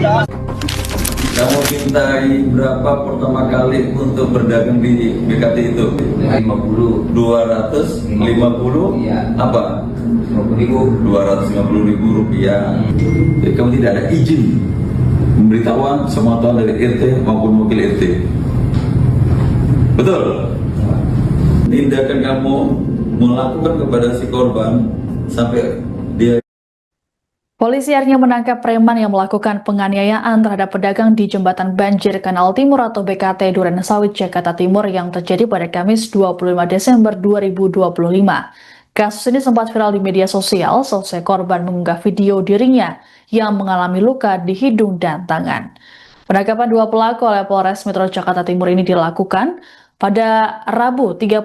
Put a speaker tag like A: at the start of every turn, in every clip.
A: Kamu mintai berapa pertama kali untuk berdagang di BKT itu?
B: 50.
A: 250?
B: Iya.
A: Apa?
B: 50.000.
A: 250.000 rupiah. Jadi kamu tidak ada izin memberitahuan semua tahun dari RT maupun wakil RT. Betul? Tindakan kamu melakukan kepada si korban sampai dia.
C: Polisi akhirnya menangkap preman yang melakukan penganiayaan terhadap pedagang di Jembatan Banjir Kanal Timur atau BKT Duren Sawit, Jakarta Timur yang terjadi pada Kamis 25 Desember 2025. Kasus ini sempat viral di media sosial seusai korban mengunggah video dirinya yang mengalami luka di hidung dan tangan. Penangkapan dua pelaku oleh Polres Metro Jakarta Timur ini dilakukan pada Rabu 31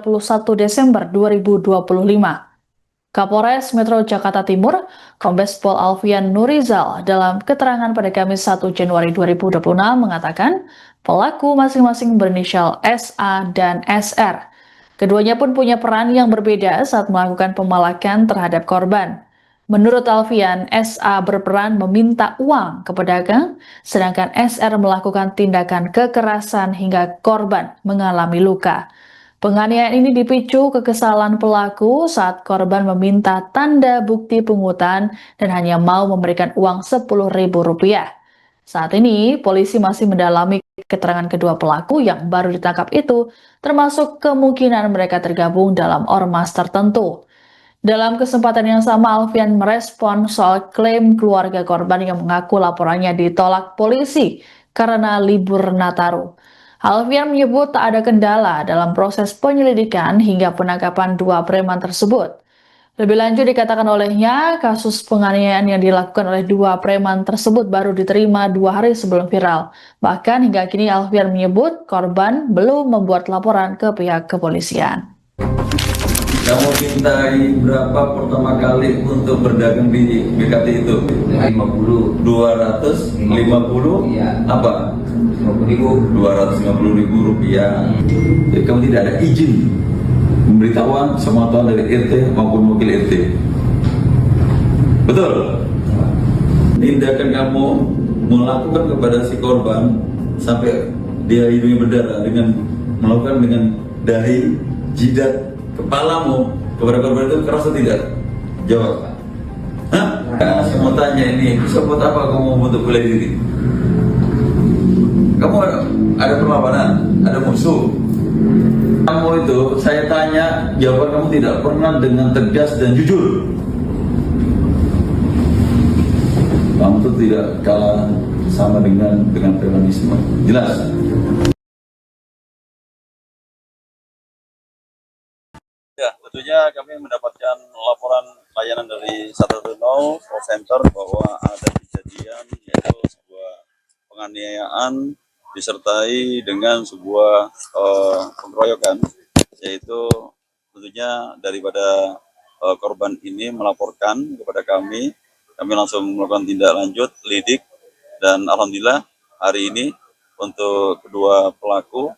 C: Desember 2025. Kapolres Metro Jakarta Timur, Kombes Pol Alfian Nurizal, dalam keterangan pada Kamis 1 Januari 2026 mengatakan pelaku masing-masing berinisial SA dan SR. Keduanya pun punya peran yang berbeda saat melakukan pemalakan terhadap korban. Menurut Alfian, SA berperan meminta uang ke pedagang, sedangkan SR melakukan tindakan kekerasan hingga korban mengalami luka. Penganiayaan ini dipicu kekesalan pelaku saat korban meminta tanda bukti pungutan dan hanya mau memberikan uang Rp10.000. Saat ini, polisi masih mendalami keterangan kedua pelaku yang baru ditangkap itu, termasuk kemungkinan mereka tergabung dalam ormas tertentu. Dalam kesempatan yang sama, Alfian merespon soal klaim keluarga korban yang mengaku laporannya ditolak polisi karena libur Nataru. Alfian menyebut tak ada kendala dalam proses penyelidikan hingga penangkapan dua preman tersebut. Lebih lanjut dikatakan olehnya, kasus penganiayaan yang dilakukan oleh dua preman tersebut baru diterima 2 hari sebelum viral. Bahkan hingga kini Alfian menyebut korban belum membuat laporan ke pihak kepolisian.
A: Kamu mintai berapa pertama kali untuk berdagang di BKT itu?
B: 50.
A: 250?
B: Iya.
A: Apa?
B: 50.000.
A: 250.000 rupiah. Jadi kamu tidak ada izin memberitahuan semua tahun dari RT maupun wakil RT. Betul? Tindakan kamu melakukan kepada si korban sampai dia hidungnya berdarah dengan melakukan dengan dahi, jidat, kepalamu kepada korban itu keras atau tidak? Jawab. Hah? Saya mau tanya ini, bisa buat apa kamu untuk bela diri? Kamu ada perlawanan, ada musuh. Kamu itu, saya tanya, jawaban kamu tidak pernah dengan tegas dan jujur. Kamu itu tidak kalah sama dengan premanisme. Jelas?
D: Ya, tentunya kami mendapatkan laporan layanan dari 110 call center bahwa ada kejadian yaitu sebuah penganiayaan disertai dengan sebuah pengeroyokan, yaitu tentunya daripada korban ini melaporkan kepada kami langsung melakukan tindak lanjut lidik, dan alhamdulillah hari ini untuk kedua pelaku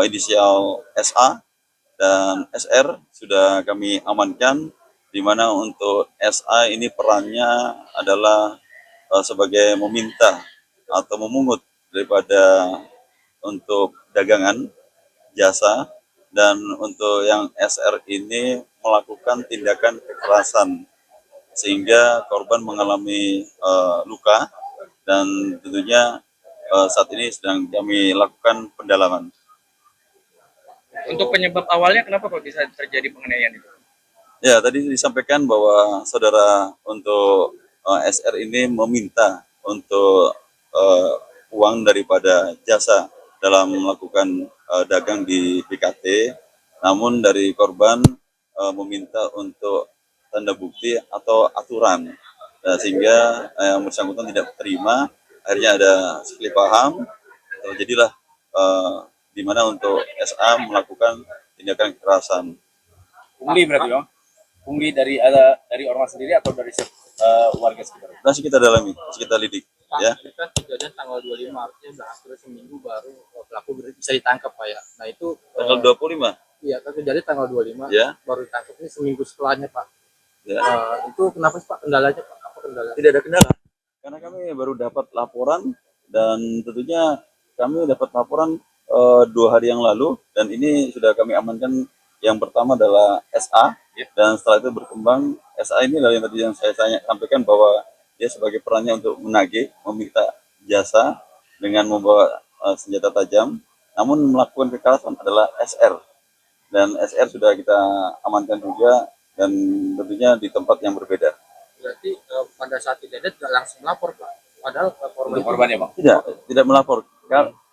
D: inisial SA dan SR sudah kami amankan, di mana untuk SA ini perannya adalah sebagai meminta atau memungut daripada untuk dagangan jasa, dan untuk yang SR ini melakukan tindakan kekerasan sehingga korban mengalami luka, dan tentunya saat ini sedang kami lakukan pendalaman.
E: Untuk penyebab awalnya kenapa kok bisa terjadi penganiayaan itu?
D: Ya, tadi disampaikan bahwa saudara untuk SR ini meminta untuk uang daripada jasa dalam melakukan dagang di BKT, namun dari korban meminta untuk tanda bukti atau aturan, sehingga yang bersangkutan tidak terima. Akhirnya ada sekelip paham, terjadilah di mana untuk SA melakukan tindakan kekerasan.
E: Pungli berarti dong? Pungli dari ormas sendiri atau dari warga sekitar?
D: Masih kita dalami, masih kita lidik. Ya.
E: Kan kejadian tanggal 25, artinya udah hampir seminggu baru pelaku bisa ditangkap Pak ya. Nah itu
D: Tanggal 25?
E: Iya, kan kejadian tanggal 25,
D: ya.
E: Baru ditangkap ini seminggu setelahnya Pak.
D: Ya.
E: Itu kenapa sih Pak kendalanya Pak? Apa kendala?
D: Tidak ada kendala. Karena kami baru dapat laporan dan tentunya kami dapat laporan 2 hari yang lalu dan ini sudah kami amankan. Yang pertama adalah SA dan setelah itu berkembang SA ini adalah yang tadi yang saya sampaikan bahwa dia sebagai perannya untuk menagih, meminta jasa dengan membawa senjata tajam, namun melakukan kekerasan adalah SR dan SR sudah kita amankan juga dan tentunya di tempat yang berbeda.
F: Berarti pada saat kejadian nggak langsung lapor Pak, padahal
E: Untuk korban ya bang.
D: Tidak melapor.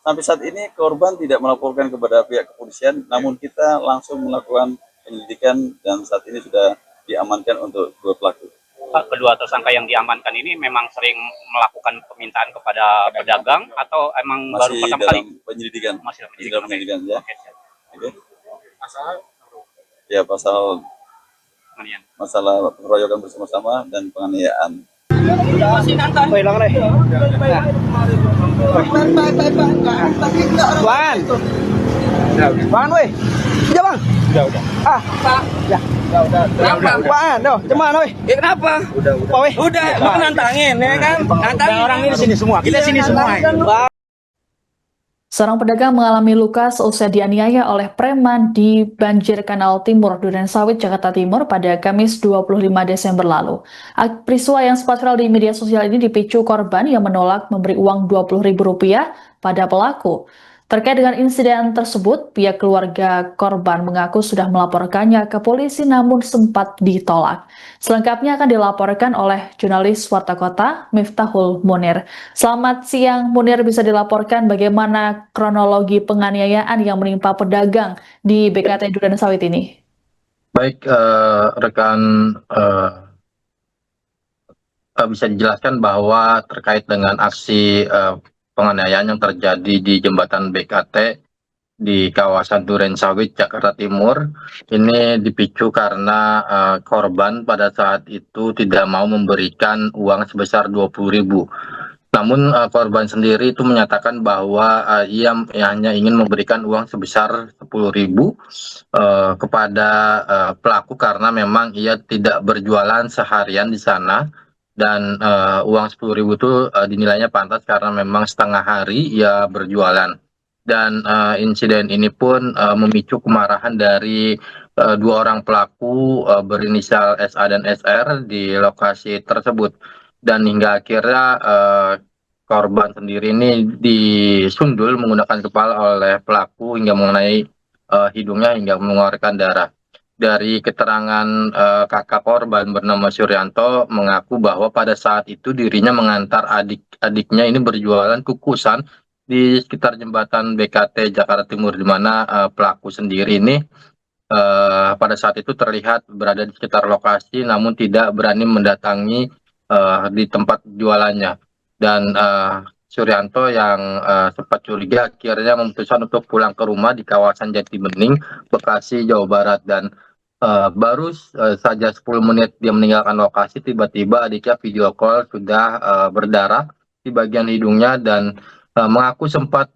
D: Sampai saat ini korban tidak melaporkan kepada pihak kepolisian, namun kita langsung melakukan penyelidikan dan saat ini sudah diamankan untuk 2 pelaku.
G: Pak, kedua tersangka yang diamankan ini memang sering melakukan permintaan kepada pedagang atau emang baru
D: Masih
G: pertama
D: dalam
G: kali?
D: penyelidikan.
G: Masih dalam
D: Dalam
G: penyelidikan.
D: penyelidikan ya.
G: Oke, siap.
D: Oke.
F: masalah
D: Ya, pasal
G: Kemudian.
D: masalah pengeroyokan bersama-sama dan penganiayaan.
H: Bang, weh. Iya, Bang. Udah. Ah, ya. Kenapa? Bang, doh, cuman weh. Ya kenapa? Udah. Weh. Udah, lu nantangin ya kan? Nantangin orang ini sini semua. Kita sini semua.
C: Seorang pedagang mengalami luka seusai dianiaya oleh preman di Banjir Kanal Timur, Durensawit, Jakarta Timur pada Kamis 25 Desember lalu. Peristiwa yang sempat viral di media sosial ini dipicu korban yang menolak memberi uang Rp20.000 pada pelaku. Terkait dengan insiden tersebut, pihak keluarga korban mengaku sudah melaporkannya ke polisi namun sempat ditolak. Selengkapnya akan dilaporkan oleh jurnalis Warta Kota, Miftahul Munir. Selamat siang Munir, bisa dilaporkan bagaimana kronologi penganiayaan yang menimpa pedagang di BKT Durensawit ini?
I: Baik, rekan, bisa dijelaskan bahwa terkait dengan aksi penganiayaan yang terjadi di jembatan BKT di kawasan Durensawit, Jakarta Timur, ini dipicu karena korban pada saat itu tidak mau memberikan uang sebesar 20.000. Namun korban sendiri itu menyatakan bahwa ia hanya ingin memberikan uang sebesar 10.000 kepada pelaku karena memang ia tidak berjualan seharian di sana. Dan uang 10.000 itu dinilainya pantas karena memang setengah hari ia berjualan. Dan insiden ini pun memicu kemarahan dari 2 orang pelaku berinisial SA dan SR di lokasi tersebut. Dan hingga akhirnya korban sendiri ini disundul menggunakan kepala oleh pelaku hingga mengenai hidungnya hingga mengeluarkan darah. Dari keterangan kakak korban bernama Suryanto mengaku bahwa pada saat itu dirinya mengantar adik-adiknya ini berjualan kukusan di sekitar jembatan BKT Jakarta Timur, di mana pelaku sendiri ini pada saat itu terlihat berada di sekitar lokasi namun tidak berani mendatangi di tempat jualannya. Dan Suryanto yang sempat curiga akhirnya memutuskan untuk pulang ke rumah di kawasan Jatibening, Bekasi, Jawa Barat. Dan baru saja 10 menit dia meninggalkan lokasi, tiba-tiba adiknya video call sudah berdarah di bagian hidungnya dan mengaku sempat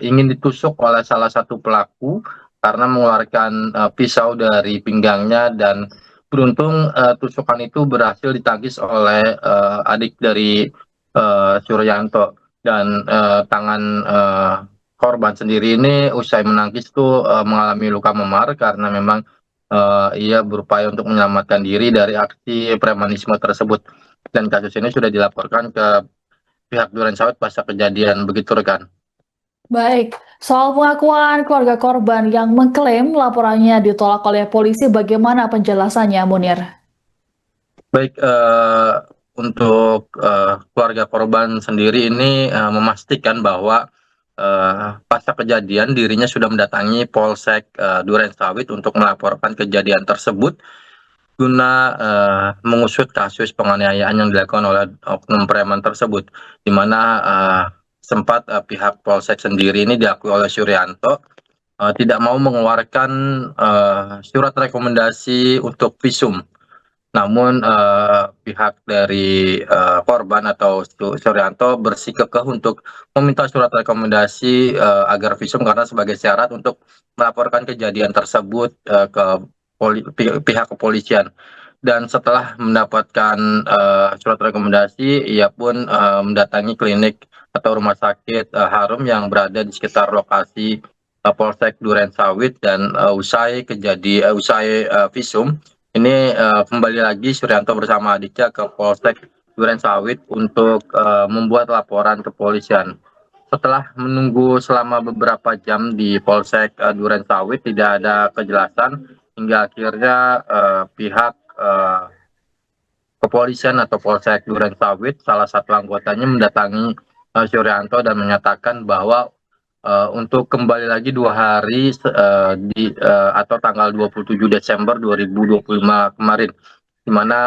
I: ingin ditusuk oleh salah satu pelaku karena mengeluarkan pisau dari pinggangnya, dan beruntung tusukan itu berhasil ditangkis oleh adik dari Suryanto. Dan tangan korban sendiri ini usai menangkis itu mengalami luka memar karena memang ia berupaya untuk menyelamatkan diri dari aksi premanisme tersebut. Dan kasus ini sudah dilaporkan ke pihak Durensawit pasca kejadian, begitu rekan.
C: Baik, soal pengakuan keluarga korban yang mengklaim laporannya ditolak oleh polisi, bagaimana penjelasannya Munir?
I: Baik, untuk keluarga korban sendiri ini memastikan bahwa pasca kejadian dirinya sudah mendatangi Polsek Durensawit untuk melaporkan kejadian tersebut guna mengusut kasus penganiayaan yang dilakukan oleh oknum preman tersebut, di mana sempat pihak Polsek sendiri ini diakui oleh Suryanto tidak mau mengeluarkan surat rekomendasi untuk visum. Namun pihak dari korban atau Suryanto bersikap untuk meminta surat rekomendasi agar visum karena sebagai syarat untuk melaporkan kejadian tersebut ke pihak kepolisian. dan setelah mendapatkan surat rekomendasi, ia pun mendatangi klinik atau rumah sakit Harum yang berada di sekitar lokasi Polsek Durensawit, dan usai visum ini kembali lagi Suryanto bersama adiknya ke Polsek Durensawit untuk membuat laporan ke kepolisian. Setelah menunggu selama beberapa jam di Polsek Durensawit tidak ada kejelasan, hingga akhirnya pihak kepolisian atau Polsek Durensawit salah satu anggotanya mendatangi Suryanto dan menyatakan bahwa untuk kembali lagi 2 hari atau tanggal 27 Desember 2025 kemarin, di mana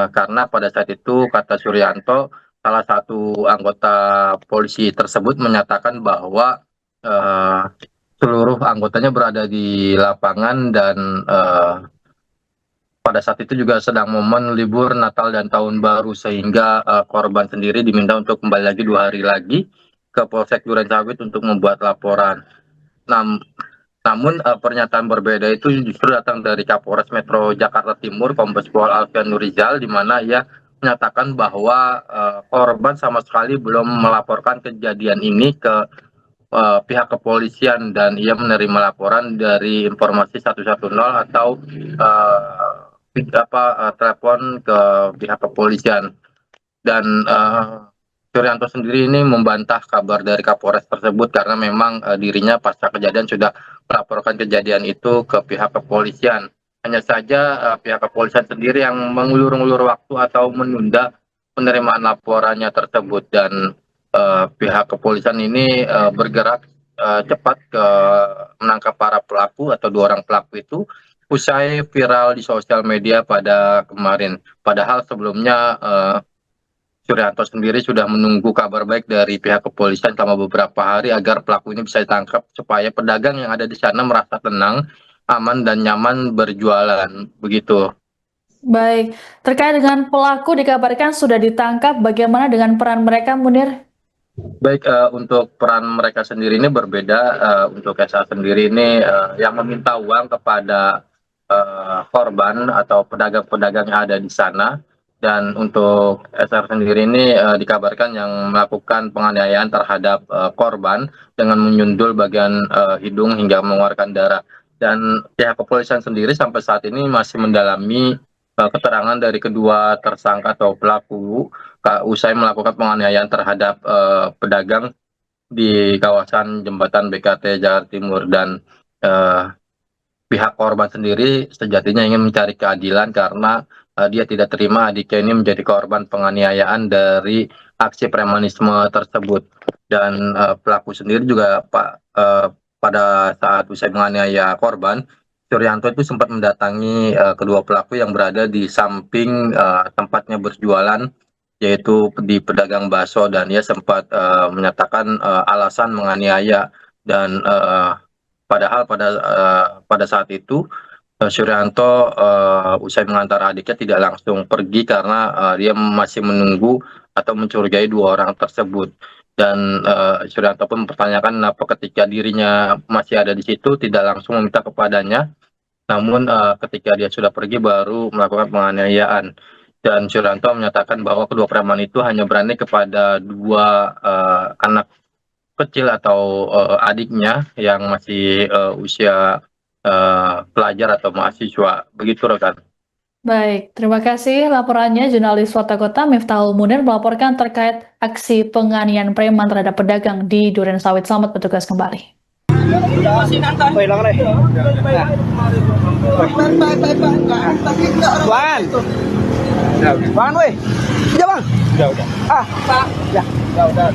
I: karena pada saat itu kata Suryanto, salah satu anggota polisi tersebut menyatakan bahwa seluruh anggotanya berada di lapangan dan pada saat itu juga sedang momen libur Natal dan Tahun Baru, sehingga korban sendiri diminta untuk kembali lagi 2 hari lagi ke Polsek Durensawit untuk membuat laporan. Namun pernyataan berbeda itu justru datang dari Kapolres Metro Jakarta Timur, Kombes Pol Alfian Nurizal, di mana ia menyatakan bahwa korban sama sekali belum melaporkan kejadian ini ke pihak kepolisian, dan ia menerima laporan dari informasi 110 atau telepon ke pihak kepolisian. Dan Suryanto sendiri ini membantah kabar dari Kapolres tersebut karena memang dirinya pasca kejadian sudah melaporkan kejadian itu ke pihak kepolisian. Hanya saja pihak kepolisian sendiri yang mengulur-ulur waktu atau menunda penerimaan laporannya tersebut, dan pihak kepolisian ini bergerak cepat ke menangkap para pelaku atau 2 orang pelaku itu usai viral di sosial media pada kemarin. Padahal sebelumnya Suryanto sendiri sudah menunggu kabar baik dari pihak kepolisian selama beberapa hari agar pelaku ini bisa ditangkap supaya pedagang yang ada di sana merasa tenang, aman dan nyaman berjualan, begitu.
C: Baik, terkait dengan pelaku dikabarkan sudah ditangkap, bagaimana dengan peran mereka, Munir?
I: Baik, untuk peran mereka sendiri ini berbeda. Untuk SA sendiri ini yang meminta uang kepada korban atau pedagang-pedagang yang ada di sana. Dan untuk SR sendiri ini dikabarkan yang melakukan penganiayaan terhadap korban dengan menyundul bagian hidung hingga mengeluarkan darah. Dan pihak kepolisian sendiri sampai saat ini masih mendalami keterangan dari kedua tersangka atau pelaku usai melakukan penganiayaan terhadap pedagang di kawasan Jembatan BKT Jakarta Timur. Dan pihak korban sendiri sejatinya ingin mencari keadilan karena dia tidak terima adiknya ini menjadi korban penganiayaan dari aksi premanisme tersebut. Dan pelaku sendiri juga pada saat usai menganiaya korban, Suryanto itu sempat mendatangi kedua pelaku yang berada di samping tempatnya berjualan, yaitu di pedagang bakso, dan ia sempat menyatakan alasan menganiaya. Dan padahal pada saat itu Suryanto usai mengantar adiknya tidak langsung pergi karena dia masih menunggu atau mencurigai 2 orang tersebut. Dan Suryanto pun mempertanyakan kenapa ketika dirinya masih ada di situ tidak langsung meminta kepadanya, namun ketika dia sudah pergi baru melakukan penganiayaan. Dan Suryanto menyatakan bahwa kedua preman itu hanya berani kepada 2 anak kecil atau adiknya yang masih usia pelajar atau mahasiswa, begitu rekan.
C: Baik, terima kasih laporannya jurnalis Warta Kota Miftahul Munir melaporkan terkait aksi penganiayaan preman terhadap pedagang di Durensawit. Selamat bertugas kembali.
H: Bang, weh. Ya, Bang. Udah. Ah, ya. Udah.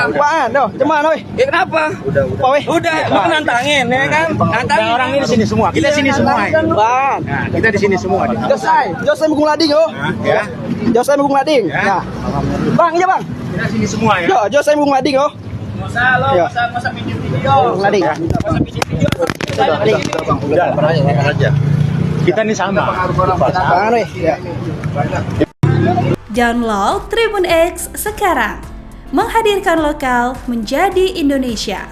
H: Apaan? Doh, cuman weh. Kenapa? Udah. Bang nantangin ya kan? Nantangin. Orang ini di sini semua. Kita sini semua. Bang. Nah, kita di sini semua. Josai Mugung Lading, yo. Ya. Josai Mugung Lading. Ya. Bang, iya, Bang. Kita sini semua ya. Yo, Josai Mugung Lading, yo. Masa pinjam video. Lading. Masa pinjam video. Udah, Bang. Aja. Kita ini sama.
J: Download Tribun X sekarang, menghadirkan lokal menjadi Indonesia.